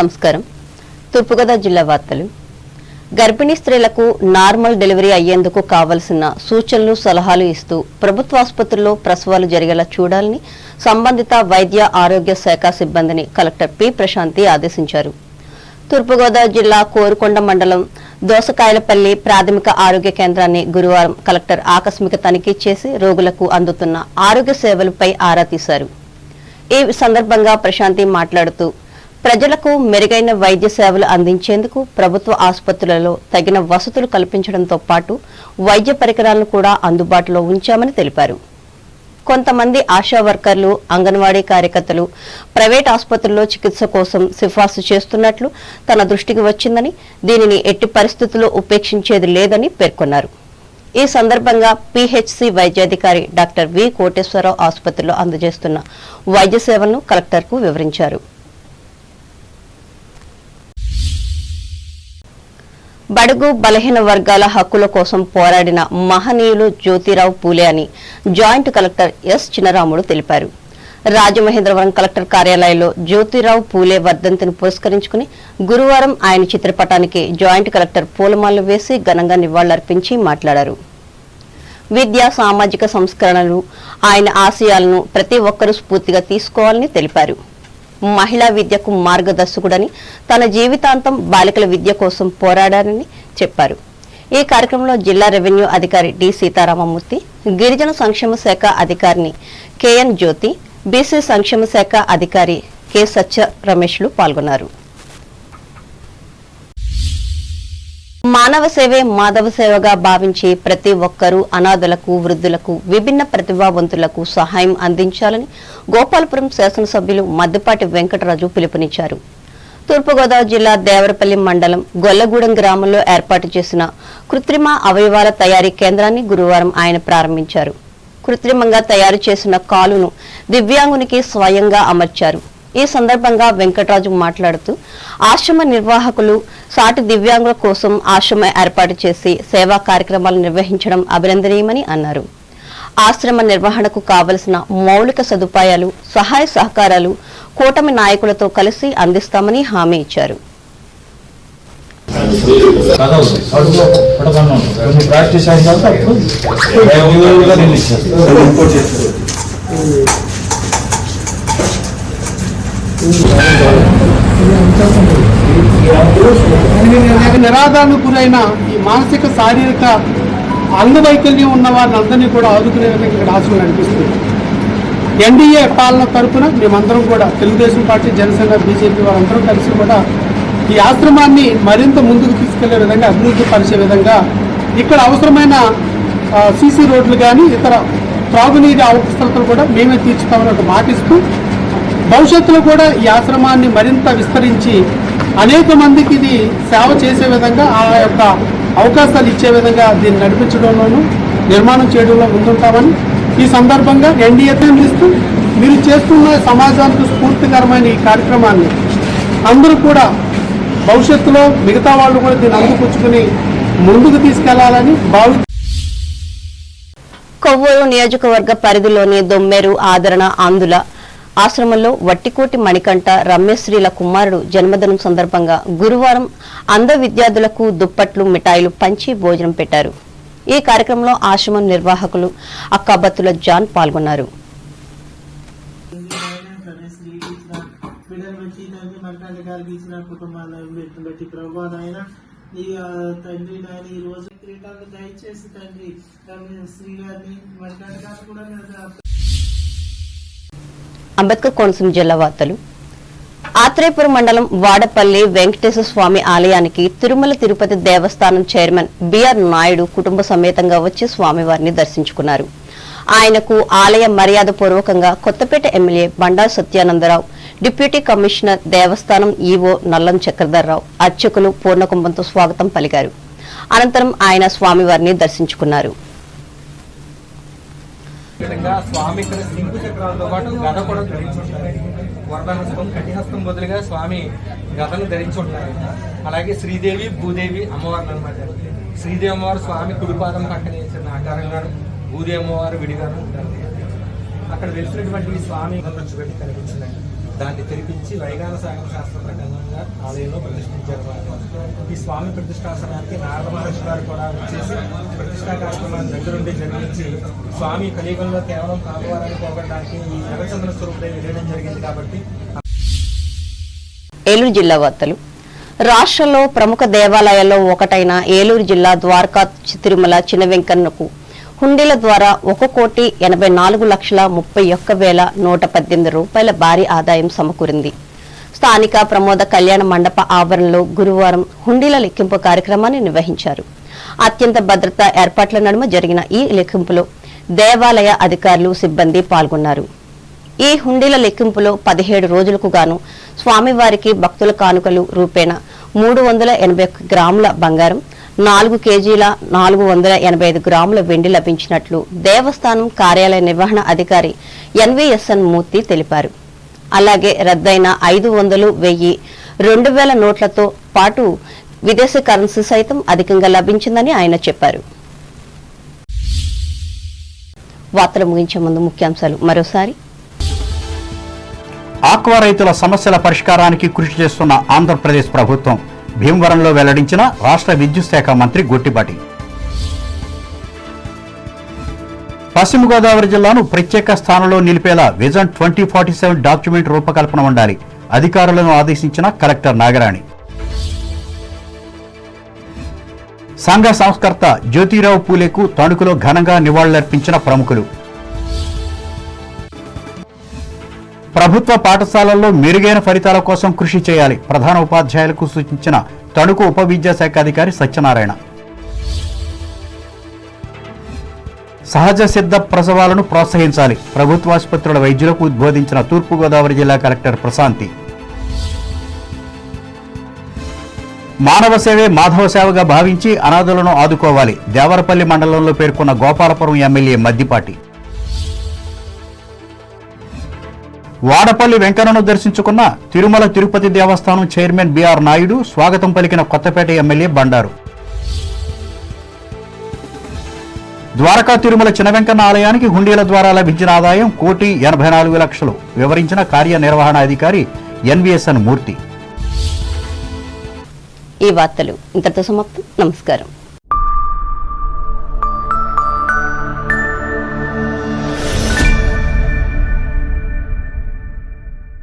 నమస్కారం. తూర్పుగోదావరి జిల్లా వార్తలు. గర్భిణీ స్త్రీలకు నార్మల్ డెలివరీ అయ్యేందుకు కావలసిన సూచనలు సలహాలు ఇస్తూ ప్రభుత్వ ఆసుపత్రుల్లో ప్రసవాలు జరిగేలా చూడాలని సంబంధిత వైద్య ఆరోగ్య శాఖ సిబ్బందిని కలెక్టర్ పి ప్రశాంతి ఆదేశించారు. తూర్పుగోదావరి జిల్లా కోరుకొండ మండలం దోసకాయలపల్లి ప్రాథమిక ఆరోగ్య కేంద్రాన్ని గురువారం కలెక్టర్ ఆకస్మిక తనిఖీ చేసి రోగులకు అందుతున్న ఆరోగ్య సేవలపై ఆరా తీశారు. ఈ సందర్భంగా ప్రశాంతి మాట్లాడుతూ ప్రజలకు మెరుగైన వైద్య సేవలు అందించేందుకు ప్రభుత్వ ఆసుపత్రులలో తగిన వసతులు కల్పించడంతో పాటు వైద్య పరికరాలను కూడా అందుబాటులో ఉంచామని తెలిపారు. కొంతమంది ఆశా వర్కర్లు, అంగన్వాడీ కార్యకర్తలు ప్రైవేట్ ఆసుపత్రుల్లో చికిత్స కోసం సిఫార్సు చేస్తున్నట్లు తన దృష్టికి వచ్చిందని, దీనిని ఎట్టి పరిస్థితుల్లో ఉపేక్షించేది లేదని పేర్కొన్నారు. ఈ సందర్భంగా పీహెచ్సీ వైద్యాధికారి డాక్టర్ వి కోటేశ్వరరావు ఆసుపత్రిలో అందజేస్తున్న వైద్య సేవలను కలెక్టర్కు వివరించారు. బడుగు బలహీన వర్గాల హక్కుల కోసం పోరాడిన మహనీయులు జ్యోతిరావు పూలే అని జాయింట్ కలెక్టర్ ఎస్ చినరాముడు తెలిపారు. రాజమహేంద్రవరం కలెక్టర్ కార్యాలయంలో జ్యోతిరావు పూలే వర్ధంతిని పురస్కరించుకుని గురువారం ఆయన చిత్రపటానికి జాయింట్ కలెక్టర్ పూలమాలలు వేసి ఘనంగా నివాళులర్పించి మాట్లాడారు. విద్య, సామాజిక సంస్కరణలు, ఆయన ఆశయాలను ప్రతి ఒక్కరూ స్ఫూర్తిగా తీసుకోవాలని తెలిపారు. మహిళా విద్యకు మార్గదర్శకుడని, తన జీవితాంతం బాలికల విద్య కోసం పోరాడారని చెప్పారు. ఈ కార్యక్రమంలో జిల్లా రెవెన్యూ అధికారి డి సీతారామమూర్తి, గిరిజన సంక్షేమ శాఖ అధికారిని కెఎన్ జ్యోతి, బీసీ సంక్షేమ శాఖ అధికారి కె సత్య రమేష్లు పాల్గొన్నారు. మానవ సేవే మాధవ సేవగా భావించి ప్రతి ఒక్కరూ అనాథలకు, వృద్ధులకు, విభిన్న ప్రతిభావంతులకు సహాయం అందించాలని గోపాలపురం శాసనసభ్యులు మద్దిపాటి వెంకటరాజు పిలుపునిచ్చారు. తూర్పుగోదావరి జిల్లా దేవరపల్లి మండలం గొల్లగూడెం గ్రామంలో ఏర్పాటు చేసిన కృత్రిమ అవయవాల తయారీ కేంద్రాన్ని గురువారం ఆయన ప్రారంభించారు. కృత్రిమంగా తయారు చేసిన కాలును దివ్యాంగునికి స్వయంగా అమర్చారు. ఈ సందర్భంగా వెంకటరాజు మాట్లాడుతూ ఆశ్రమ నిర్వాహకులు సాటి దివ్యాంగుల కోసం ఆశ్రమం ఏర్పాటు చేసి సేవా కార్యక్రమాలు నిర్వహించడం అభినందనీయమని అన్నారు. ఆశ్రమ నిర్వహణకు కావలసిన మౌలిక సదుపాయాలు, సహాయ సహకారాలు కూటమి నాయకులతో కలిసి అందిస్తామని హామీ ఇచ్చారు. నిరాధారణకు గురైన ఈ మానసిక, శారీరక అంగవైకల్యం ఉన్న వారిని అందరినీ కూడా ఆదుకునే విధంగా ఇక్కడ ఆశ్రమం నడిపిస్తుంది. ఎన్డీఏ పాలన తరఫున మేమందరం కూడా తెలుగుదేశం పార్టీ, జనసేన, బీజేపీ వారందరూ కలిసి కూడా ఈ ఆశ్రమాన్ని మరింత ముందుకు తీసుకెళ్లే విధంగా, అభివృద్ధి పరిచే విధంగా ఇక్కడ అవసరమైన సీసీ రోడ్లు కానీ ఇతర త్రాగునీటి అవసరాలు కూడా మేమే తీర్చుతామని ఒక మాటిస్తూ భవిష్యత్తులో కూడా ఈ ఆశ్రమాన్ని మరింత విస్తరించి అనేక మందికి ఇది సేవ చేసే విధంగా, ఆ యొక్క అవకాశాలు ఇచ్చే విధంగా దీన్ని నడిపించడంలోనూ నిర్మాణం చేయడంలో ముందుంటామని ఈ సందర్భంగా ఎన్డీఏతో ఇస్తూ మీరు చేస్తున్న సమాజానికి స్ఫూర్తికరమైన ఈ కార్యక్రమాన్ని అందరూ కూడా భవిష్యత్తులో మిగతా వాళ్ళు కూడా దీన్ని అందిపుచ్చుకుని ముందుకు తీసుకెళ్లాలని భావి. కొవ్వూరు నియోజకవర్గ పరిధిలోని దొమ్మేరు ఆదరణ ఆందుల ఆశ్రమంలో వట్టికోటి మణికంఠ రమ్యశ్రీల కుమారుడు జన్మదినం సందర్భంగా గురువారం అంధ విద్యార్థులకు దుప్పట్లు, మిఠాయిలు పంచి భోజనం పెట్టారు. ఈ కార్యక్రమంలో ఆశ్రమం నిర్వాహకులు అక్కాబత్తుల జాన్ పాల్గొన్నారు. అంబేద్కర్ కోనసీమ జిల్లా వార్తలు. ఆత్రేయపురం మండలం వాడపల్లి వెంకటేశ్వర స్వామి ఆలయానికి తిరుమల తిరుపతి దేవస్థానం చైర్మన్ బిఆర్ నాయుడు కుటుంబ సమేతంగా వచ్చి స్వామివారిని దర్శించుకున్నారు. ఆయనకు ఆలయ మర్యాద పూర్వకంగా Kothapeta MLA Bandaru Satyanandarao, deputy commissioner దేవస్థానం ఈవో నల్లం చక్రధర్రావు, అర్చకులు పూర్ణకుంభంతో స్వాగతం పలికారు. అనంతరం ఆయన స్వామివారిని దర్శించుకున్నారు. స్వామి ఇక్కడ సింకు చక్రాలతో పాటు గద కూడా ధరించుంటారు. వరదహస్తం, కటిహస్తం బదులుగా స్వామి గదను ధరించి ఉంటారు. అలాగే శ్రీదేవి, భూదేవి అమ్మవారిని అనమాట. శ్రీదేవి అమ్మవారు స్వామి కుడిపాదం పక్కన చిన్న ఆకారంగా, భూదేవి అమ్మవారు విడిగాను ఉంటారు. అక్కడ వెలిసినటువంటి స్వామి నుంచి పెట్టి కనిపించినాయి. దాన్ని తెరిపించి వైగాన సాగర శాస్త్ర ప్రకారంగా ఆలయంలో ప్రతిష్ఠించారు. ఈ స్వామి ప్రతిష్టాసనానికి నారద మహర్షి గారు కూడా వచ్చేసి ప్రతిష్టా కార్యక్రమాన్ని దగ్గరుండి జరిగించి స్వామి కలియుగంలో కేవలం కాపవారాన్ని పోగొట్టడానికి ఈ ఎర్రచంద్ర స్వరూపుడే వెళ్ళడం జరిగింది. కాబట్టి ఏలూరు జిల్లా వార్తలు. రాష్ట్రంలో ప్రముఖ దేవాలయాల్లో ఒకటైన ఏలూరు జిల్లా ద్వారకా తిరుమల చిన్న వెంకన్నకు హుండీల ద్వారా 1,84,31,118 రూపాయల భారీ ఆదాయం సమకూరింది. స్థానిక ప్రమోద కళ్యాణ మండప ఆవరణలో గురువారం హుండీల లెక్కింపు కార్యక్రమాన్ని నిర్వహించారు. అత్యంత భద్రతా ఏర్పాట్ల నడుమ జరిగిన ఈ లెక్కింపులో దేవాలయ అధికారులు, సిబ్బంది పాల్గొన్నారు. ఈ హుండీల లెక్కింపులో 17 రోజులకు గాను స్వామివారికి భక్తుల కానుకలు రూపేణా 381 గ్రాముల బంగారం, 4 కేజీల 485 గ్రాముల వెండి లభించినట్లు దేవస్థానం కార్యాలయ నిర్వహణ అధికారి ఎన్వీఎస్ఎన్ మూర్తి తెలిపారు. అలాగే రద్దయిన 500, 1000, 2000 నోట్లతో పాటు విదేశీ కరెన్సీ సైతం అధికంగా లభించిందని ఆయన చెప్పారు. వార్తలు ముగించే ముందు ముఖ్యాంశాలు మరోసారి. ఆక్వా రైతుల సమస్యల పరిష్కారానికి కృషి చేస్తున్న ఆంధ్రప్రదేశ్ ప్రభుత్వం భీమవరంలో వెల్లడించిన రాష్ట్ర విద్యుత్ శాఖ మంత్రి గొట్టిపాటి. పశ్చిమ గోదావరి జిల్లాను ప్రత్యేక స్థానంలో నిలిపేలా విజన్ 2047 డాక్యుమెంట్ రూపకల్పన ఉండాలి, అధికారులను ఆదేశించిన కలెక్టర్ నాగరాణి. సంఘ సంస్కర్త జ్యోతిరావు పూలేకు తణుకులో ఘనంగా నివాళులర్పించిన ప్రముఖులు. ప్రభుత్వ పాఠశాలల్లో మెరుగైన ఫలితాల కోసం కృషి చేయాలి, ప్రధాన ఉపాధ్యాయులకు సూచించిన తణుకు ఉప విద్యాశాఖ అధికారి సత్యనారాయణ. సహజ సిద్ధ ప్రసవాలను ప్రోత్సహించాలి, ప్రభుత్వాసుపత్రుల వైద్యులకు ఉద్బోధించిన తూర్పుగోదావరి జిల్లా కలెక్టర్ ప్రశాంతి. మానవ సేవే మాధవ సేవగా భావించి అనాథులను ఆదుకోవాలి, దేవరపల్లి మండలంలో పేర్కొన్న గోపాలపురం ఎమ్మెల్యే మద్దిపాటి. వాడపల్లి వెంకన్నను దర్శించుకున్న తిరుమల తిరుపతి దేవస్థానం చైర్మన్ బిఆర్ నాయుడు, స్వాగతం పలికిన కొత్తపేట ఎమ్మెల్యే బండారు. ద్వారకా తిరుమల చిన్న వెంకన్న ఆలయానికి హుండీల ద్వారా లభించిన ఆదాయం 1,84,00,000 వివరించిన కార్యనిర్వహణాధికారి ఎన్వీఎస్ఎన్ మూర్తి. ఈ వార్తలు ఇంతటితో సమాప్తం. నమస్కారం.